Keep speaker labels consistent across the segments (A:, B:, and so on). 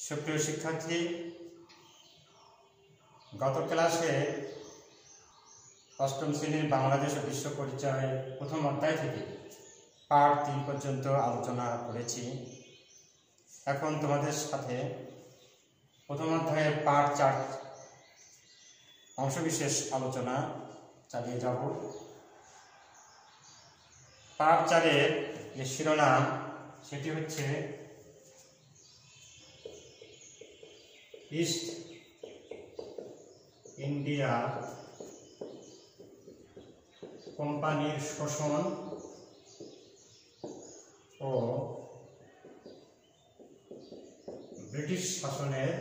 A: সুপ্রিয় শিক্ষার্থী, গত ক্লাসে অষ্টম শ্রেণীর বাংলাদেশ ও বিশ্ব পরিচয় প্রথম অধ্যায় থেকে পার্ট 3 পর্যন্ত আলোচনা করেছি। এখন তোমাদের সাথে প্রথম অধ্যায়ের পার্ট 4 অংশবিশেষ আলোচনা চালিয়ে যাব। পার্ট 4-এর যে শিরোনাম সেটি হচ্ছে ইস্ট ইন্ডিয়া কোম্পানির শোষণ ও ব্রিটিশ শাসনের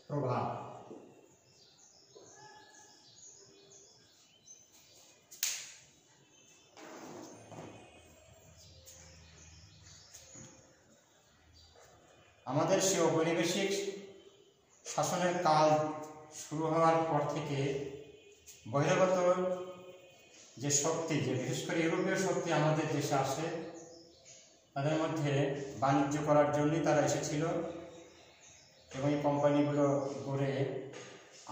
A: প্রভাব। আমাদের সেই ঔপনিবেশিক শাসনের কাল শুরু হওয়ার পর থেকে বহিরাগত যে শক্তি, যে বিশেষ করে ইউরোপীয় শক্তি আমাদের দেশে আসে, তাদের মধ্যে বাণিজ্য করার জন্যই তারা এসেছিল এবং এই কোম্পানিগুলো গড়ে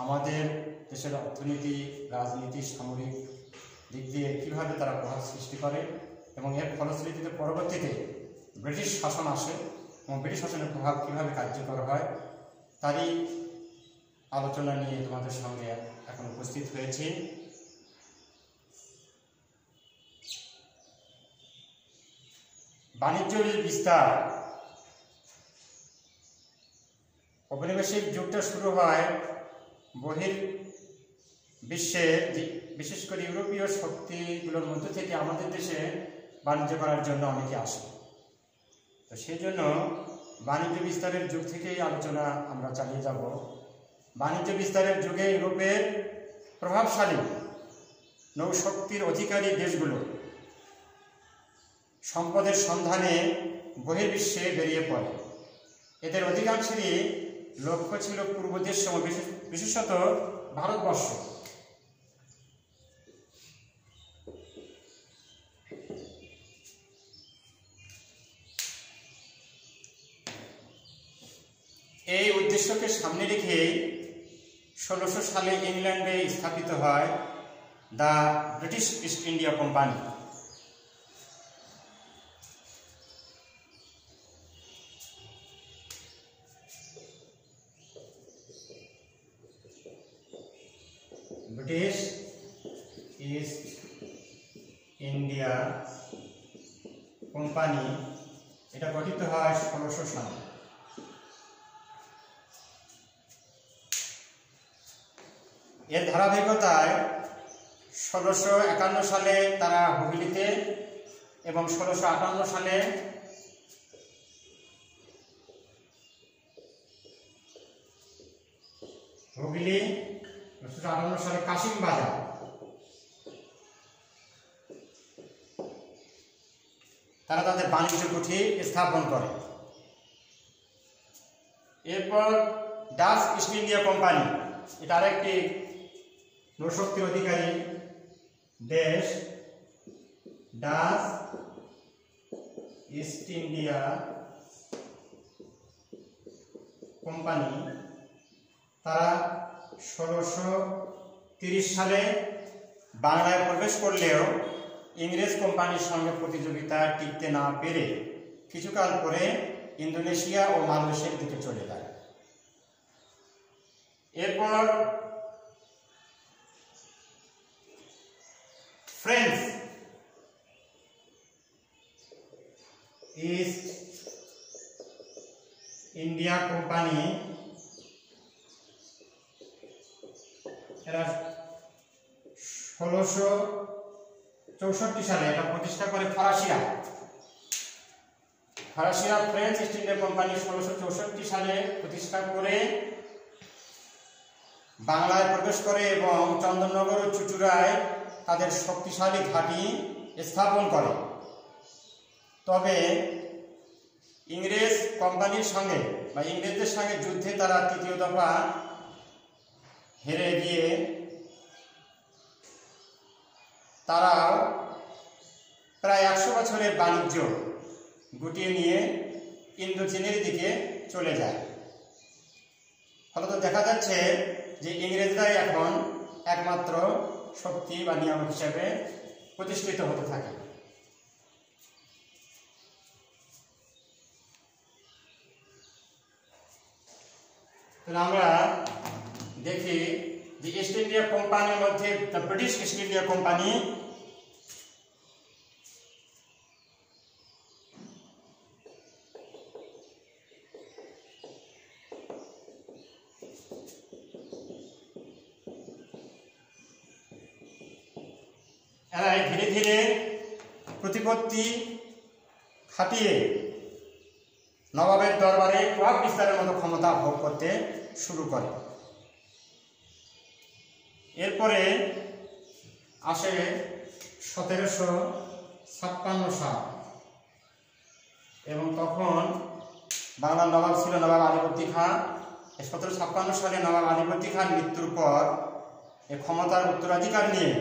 A: আমাদের দেশের অর্থনীতি, রাজনীতি, সামরিক দিক দিয়ে কীভাবে তারা প্রভাব সৃষ্টি করে এবং এর ফলশ্রুতিতে পরবর্তীতে ব্রিটিশ শাসন আসে এবং ব্রিটিশ শাসনের প্রভাব কীভাবে কার্যকর হয় তারই আলোচনা নিয়ে তোমাদের সঙ্গে এখন উপস্থিত হয়েছি। বাণিজ্যের বিস্তার, ঔপনিবেশিক যুগটা শুরু হয় বহির বিশ্বে, বিশেষ করে ইউরোপীয় শক্তিগুলোর মধ্য থেকে আমাদের দেশে বাণিজ্য করার জন্য অনেকে আসে। তো সেই জন্য বাণিজ্য বিস্তারের যুগ থেকেই আলোচনা আমরা চালিয়ে যাব। বাণিজ্য বিস্তারের যুগে ইউরোপের প্রভাবশালী নৌশক্তির অধিকারী দেশগুলো সম্পদের সন্ধানে বহির্বিশ্বে বেরিয়ে পড়ে। এদের অধিকাংশেরই লক্ষ্য ছিল পূর্ব দেশ, বিশেষত ভারতবর্ষ। এই উদ্দেশ্যকে সামনে রেখে 1600 সালে ইংল্যান্ডে স্থাপিত হয় the British east India company. British east India company এটা গঠিত হয় 1600 সালে। এর ধারাবাহিকতায় 1651 সালে তারা হুগলিতে এবং 1658 সালে হুগলি, 1658 সালে কাশিমবাজার, তারা তাদের বাণিজ্য কুঠি স্থাপন করে। এরপর ডাচ ইস্ট ইন্ডিয়া কোম্পানি, এটা আরেকটি নৌশক্তির অধিকারী দেশ। ডাচ ইস্ট ইন্ডিয়া কোম্পানি তারা 1630 সালে বাংলায় প্রবেশ করলেও ইংরেজ কোম্পানির সঙ্গে প্রতিযোগিতা টিকতে না পেরে কিছুকাল পরে ইন্দোনেশিয়া ও মালয়েশিয়ার দিকে চলে যায়। এরপর ফ্রেঞ্চ ইস্ট ইন্ডিয়া কোম্পানি এরা 1664 সালে এটা প্রতিষ্ঠা করে ফরাসিরা। ফ্রেঞ্চ ইস্ট ইন্ডিয়া কোম্পানি 1664 সালে প্রতিষ্ঠা করে বাংলায় প্রবেশ করে এবং চন্দননগর ও চুচুড়ায় তাদের শক্তিশালী ঘাঁটি স্থাপন করে। তবে ইংরেজ কোম্পানির সঙ্গে বা ইংরেজদের সঙ্গে যুদ্ধে তারা তৃতীয় দফা হেরে গিয়ে তারাও প্রায় 100 বছরের বাণিজ্য গুটিয়ে নিয়ে ইন্দোচীনের দিকে চলে যায়। ফলত দেখা যাচ্ছে যে ইংরেজরাই এখন একমাত্র শক্তি বা নিয়ামক হিসেবে প্রতিষ্ঠিত হতে থাকে। আমরা দেখি যে ইস্ট ইন্ডিয়া কোম্পানির মধ্যে ব্রিটিশ ইস্ট ইন্ডিয়া কোম্পানি এরা ধীরে ধীরে প্রতিপত্তি খাটিয়ে নবাবের দরবারে প্রভাব বিস্তারের মতো ক্ষমতা ভোগ করতে শুরু করে। এরপরে আসে 1756 সাল, এবং তখন বাংলার নবাব ছিল নবাব আলীবর্দী খাঁ। 1756 সালে নবাব আলীবর্দী খাঁর মৃত্যুর পর এই ক্ষমতার উত্তরাধিকার নিয়ে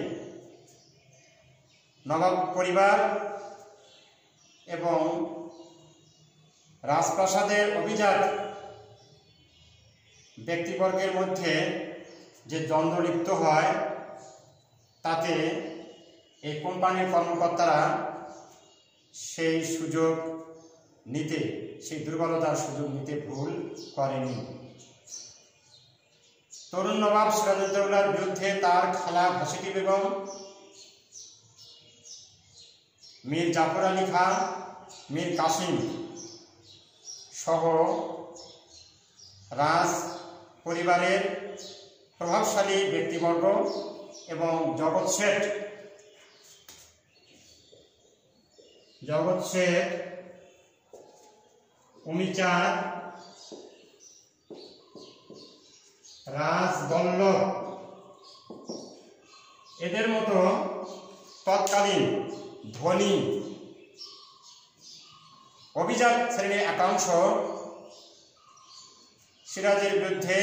A: নবাব পরিবার এবং রাজপ্রাসাদের অভিজাত ব্যক্তিবর্গের মধ্যে যে দ্বন্দ্ব লিপ্ত হয়, তাতে এই কোম্পানির কর্মকর্তারা সেই সুযোগ নিতে, সেই দুর্বলতার সুযোগ নিতে ভুল করেনি। তরুণ নবাব সিরাজউদ্দৌলার বিরুদ্ধে তার খালা ঘাসিটি বেগম, মীর জাফর আলী খাঁ, মীর কাসিম সহ রাজ পরিবারের প্রভাবশালী ব্যক্তিবর্গ এবং জগৎ শেঠ, উমিচাঁদ, রাজবল্লভ এদের মতো তৎকালীন ধনী অভিজাত শ্রেণীর একাংশ সিরাজের বিরুদ্ধে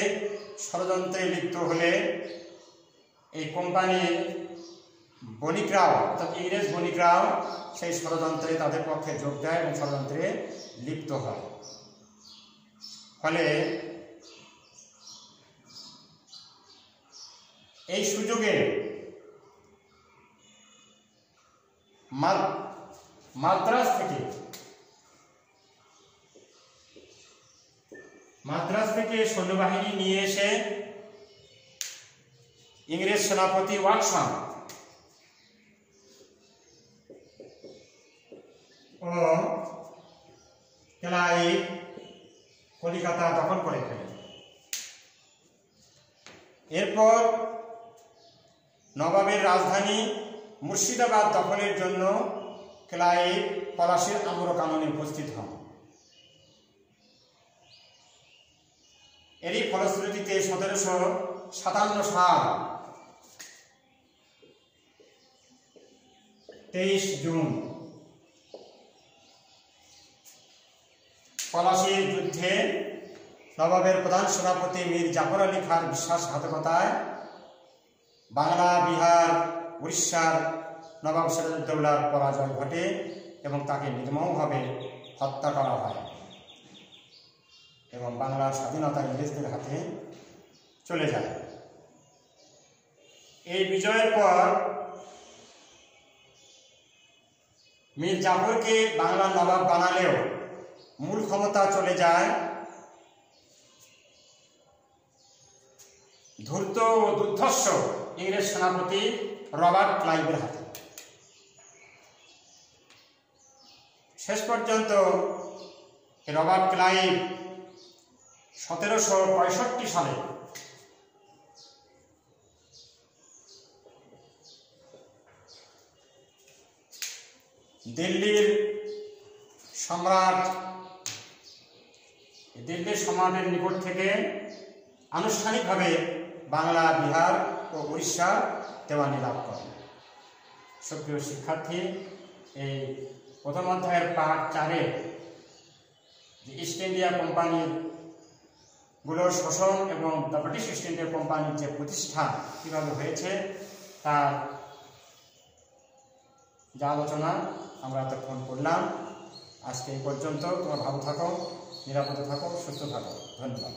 A: ষড়যন্ত্রে লিপ্ত হলে এই কোম্পানির বণিকরাও, অর্থাৎ ইংরেজ বণিকরাও সেই ষড়যন্ত্রে তাদের পক্ষে যোগ দেয় এবং ষড়যন্ত্রে লিপ্ত হয়। ফলে এই সুযোগে মাদ্রাজ থেকে সৈন্যবাহিনী নিয়ে এসে ইংরেজ সেনাপতি ওয়াটসন ও ক্লাইভ কলিকাতা দখল করে ফেলেন। এরপর নবাবের রাজধানী মুর্শিদাবাদ দখলের জন্য ক্লাইভ পলাশীর আম্রকাননে উপস্থিত হন। এরই ফলশ্রুতিতে 1757 সাল 23 জুন পলাশীর যুদ্ধে নবাবের প্রধান সেনাপতি মীর জাফর আলী খাঁর বিশ্বাসঘাতকতায় বাংলা, বিহার, উড়িষ্যার নবাব সিরাজউদ্দৌলার পরাজয় ঘটে এবং তাকে নির্মমভাবে হত্যা করা হয় এবং বাংলার স্বাধীনতা ইংরেজদের হাতে চলে যায়। এই বিজয়ের পর মীর জাফরকে বাংলার নবাব বানালেও মূল ক্ষমতা চলে যায় ধূর্ত ও দুর্ধর্ষ ইংরেজ সেনাপতি রবার্ট ক্লাইভের হাতে। শেষ পর্যন্ত রবার্ট ক্লাইভ 1765 সালে দিল্লির সম্রাটের নিকট থেকে আনুষ্ঠানিকভাবে বাংলা, বিহার ও উড়িষ্যা দেওয়ানি লাভ করেন। সুপ্রিয় শিক্ষার্থী, এই প্রথম অধ্যায়ের পাঠ 4-এ ইস্ট ইন্ডিয়া কোম্পানির গুলোর শোষণ এবং দ্য ব্রিটিশ ইস্ট ইন্ডিয়া কোম্পানির যে প্রতিষ্ঠা কীভাবে হয়েছে তার যা আলোচনা আমরা এতক্ষণ করলাম। আজকে এই পর্যন্ত। তোমরা ভালো থাকো, নিরাপদে থাকো, সুস্থ থাকো। ধন্যবাদ।